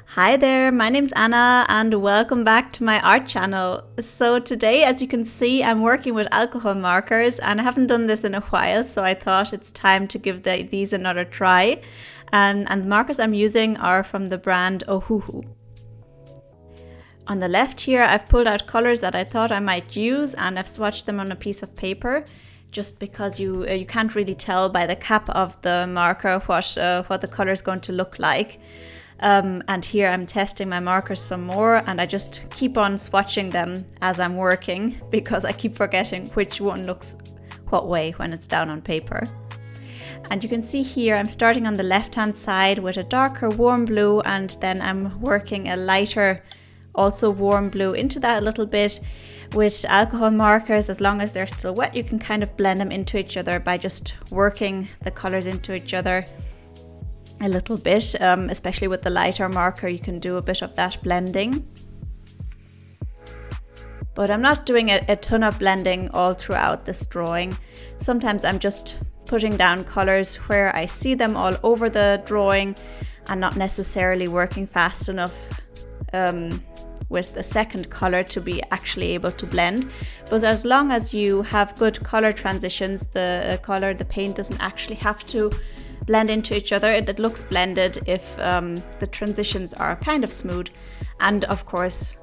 Hi there, my name's Anna and welcome back to my art channel. So today, as you can see, I'm working with alcohol markers and I haven't done this in a while, so I thought it's time to give these another try. And the markers I'm using are from the brand Ohuhu. On the left here, I've pulled out colors that I thought I might use and I've swatched them on a piece of paper, just because you can't really tell by the cap of the marker what the color is going to look like. And here I'm testing my markers some more and I just keep on swatching them as I'm working because I keep forgetting which one looks what way when it's down on paper. And you can see here I'm starting on the left hand side with a darker warm blue, and then I'm working a lighter also warm blue into that a little bit. With alcohol markers, as long as they're still wet, you can kind of blend them into each other by just working the colors into each other a little bit, especially with the lighter marker you can do a bit of that blending. But I'm not doing a ton of blending all throughout this drawing. Sometimes I'm just putting down colors where I see them all over the drawing and not necessarily working fast enough with the second color to be actually able to blend. But as long as you have good color transitions, the paint doesn't actually have to blend into each other. It looks blended if the transitions are kind of smooth, and of course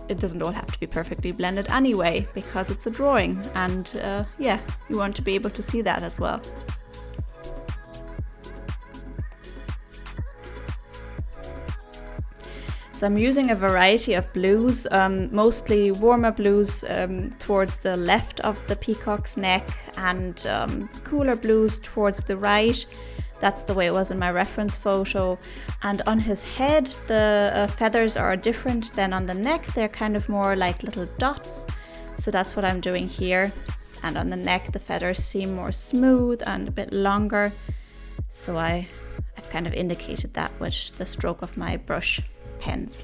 it doesn't all have to be perfectly blended anyway because it's a drawing, and yeah, you want to be able to see that as well. So I'm using a variety of blues, mostly warmer blues towards the left of the peacock's neck, and cooler blues towards the right. That's the way it was in my reference photo. And on his head, the feathers are different than on the neck. They're kind of more like little dots. So that's what I'm doing here. And on the neck, the feathers seem more smooth and a bit longer. So I've kind of indicated that with the stroke of my brush pens.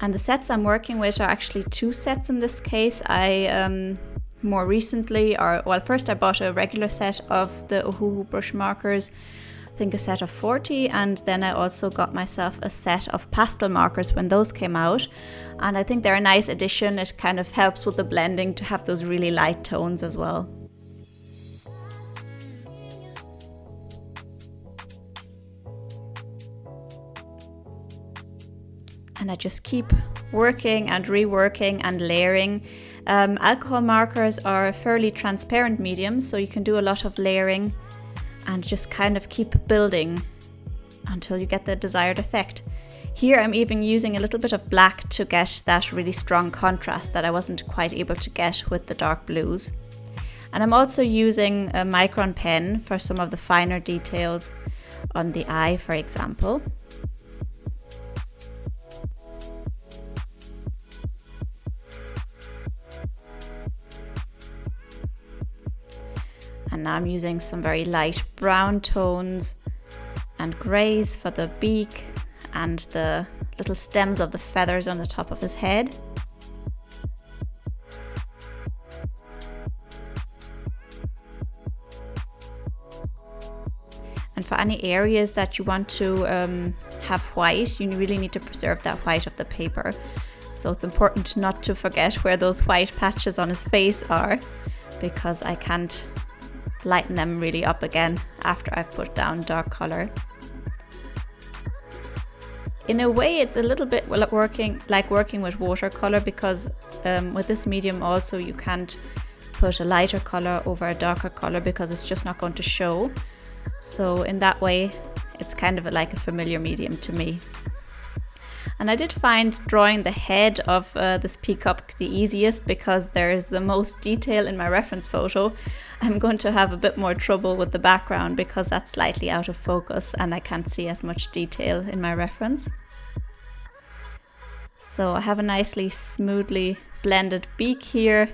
And the sets I'm working with are actually two sets in this case. More recently, first I bought a regular set of the Ohuhu brush markers, I think a set of 40, and then I also got myself a set of pastel markers when those came out, and I think they're a nice addition. It kind of helps with the blending to have those really light tones as well. And I just keep working and reworking and layering. Alcohol markers are a fairly transparent medium, so you can do a lot of layering and just kind of keep building until you get the desired effect. Here I'm even using a little bit of black to get that really strong contrast that I wasn't quite able to get with the dark blues. And I'm also using a micron pen for some of the finer details on the eye, for example. And now I'm using some very light brown tones and greys for the beak and the little stems of the feathers on the top of his head. And for any areas that you want to have white, you really need to preserve that white of the paper. So it's important not to forget where those white patches on his face are, because I can't lighten them really up again after I've put down dark color. In a way, it's a little bit like working with watercolor, because with this medium also you can't put a lighter color over a darker color because it's just not going to show. So in that way, it's kind of like a familiar medium to me. And I did find drawing the head of this peacock the easiest because there's the most detail in my reference photo. I'm going to have a bit more trouble with the background because that's slightly out of focus and I can't see as much detail in my reference. So I have a nicely smoothly blended beak here.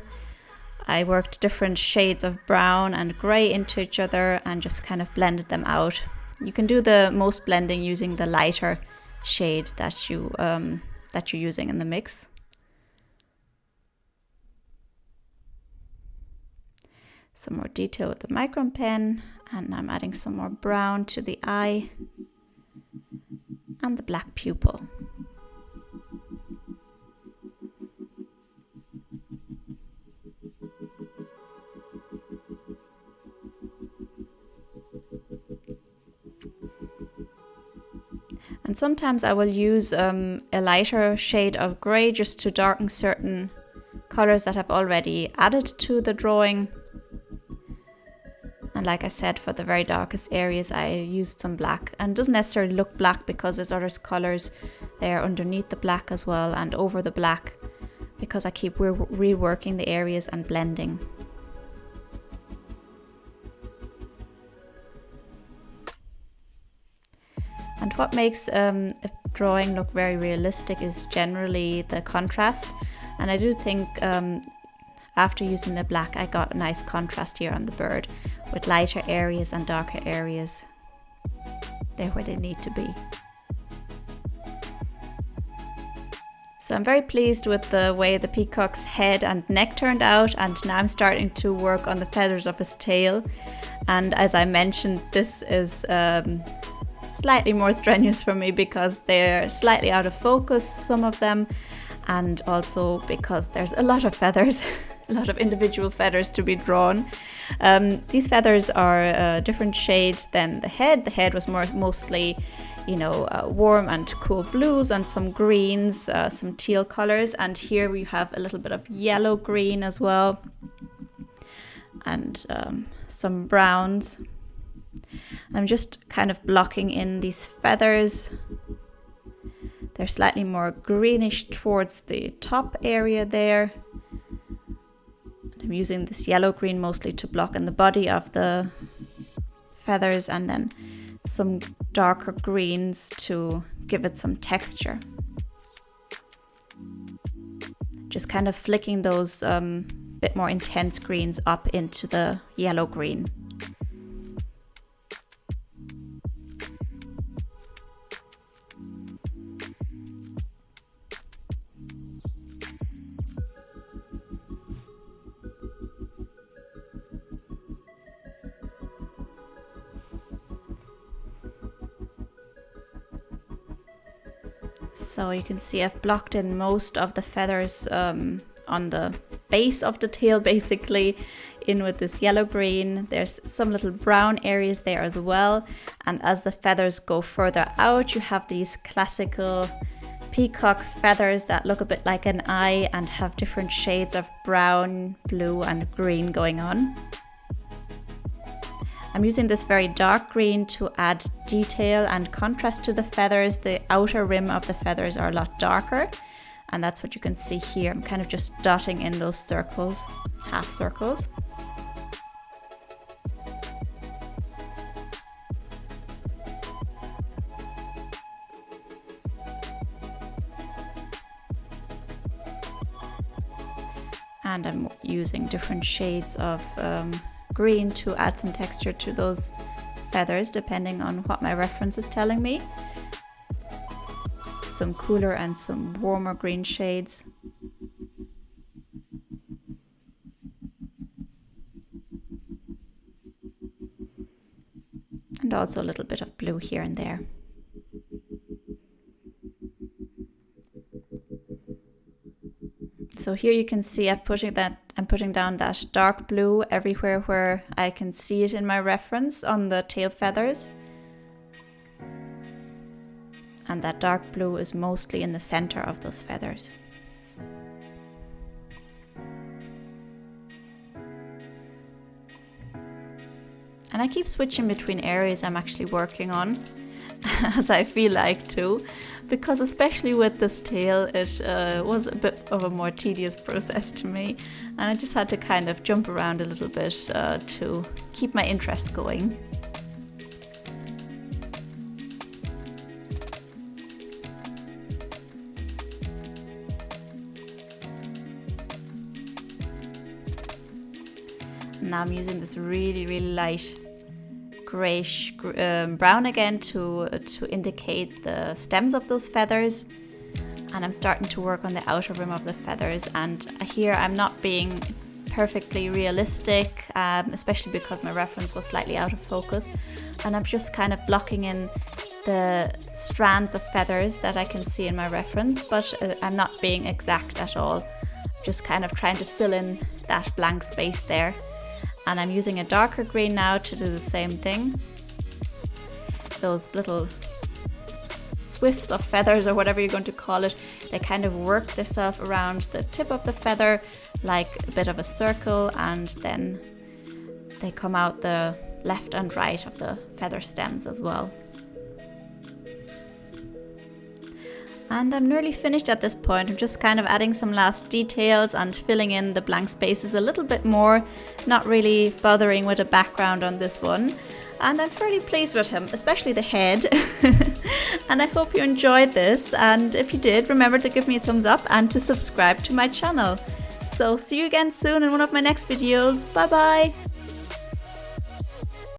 I worked different shades of brown and grey into each other and just kind of blended them out. You can do the most blending using the lighter shade that you're using in the mix. Some more detail with the micron pen, and I'm adding some more brown to the eye. and the black pupil. And sometimes I will use a lighter shade of grey just to darken certain colours that I've already added to the drawing. And like I said, for the very darkest areas I used some black, and it doesn't necessarily look black because there's other colours there underneath the black as well and over the black, because I keep reworking the areas and blending. And what makes a drawing look very realistic is generally the contrast, and I do think after using the black I got a nice contrast here on the bird with lighter areas and darker areas. They're where they need to be. So I'm very pleased with the way the peacock's head and neck turned out, and now I'm starting to work on the feathers of his tail. And as I mentioned, this is slightly more strenuous for me because they're slightly out of focus, some of them, and also because there's a lot of feathers, a lot of individual feathers to be drawn. These feathers are a different shade than the head. The head was mostly, warm and cool blues and some greens, some teal colors, and here we have a little bit of yellow green as well, and some browns. I'm just kind of blocking in these feathers. They're slightly more greenish towards the top area there. I'm using this yellow green mostly to block in the body of the feathers, and then some darker greens to give it some texture. Just kind of flicking those bit more intense greens up into the yellow green. So you can see I've blocked in most of the feathers on the base of the tail, basically, in with this yellow-green. There's some little brown areas there as well. And as the feathers go further out, you have these classical peacock feathers that look a bit like an eye and have different shades of brown, blue, and green going on. I'm using this very dark green to add detail and contrast to the feathers. The outer rim of the feathers are a lot darker, and that's what you can see here. I'm kind of just dotting in those circles, half circles. And I'm using different shades of green to add some texture to those feathers depending on what my reference is telling me. Some cooler and some warmer green shades. And also a little bit of blue here and there. So here you can see I'm putting down that dark blue everywhere where I can see it in my reference on the tail feathers. And that dark blue is mostly in the center of those feathers. And I keep switching between areas I'm actually working on as I feel like to, because especially with this tail it was a bit of a more tedious process to me, and I just had to kind of jump around a little bit to keep my interest going. Now I'm using this really light grayish brown again to indicate the stems of those feathers, and I'm starting to work on the outer rim of the feathers. And here I'm not being perfectly realistic, especially because my reference was slightly out of focus, and I'm just kind of blocking in the strands of feathers that I can see in my reference, but I'm not being exact at all. Just kind of trying to fill in that blank space there. And I'm using a darker green now to do the same thing. Those little swifts of feathers, or whatever you're going to call it, they kind of work themselves around the tip of the feather like a bit of a circle, and then they come out the left and right of the feather stems as well. And I'm nearly finished at this point. I'm just kind of adding some last details and filling in the blank spaces a little bit more, not really bothering with a background on this one. And I'm fairly pleased with him, especially the head. And I hope you enjoyed this, and if you did, remember to give me a thumbs up and to subscribe to my channel. So see you again soon in one of my next videos. Bye bye!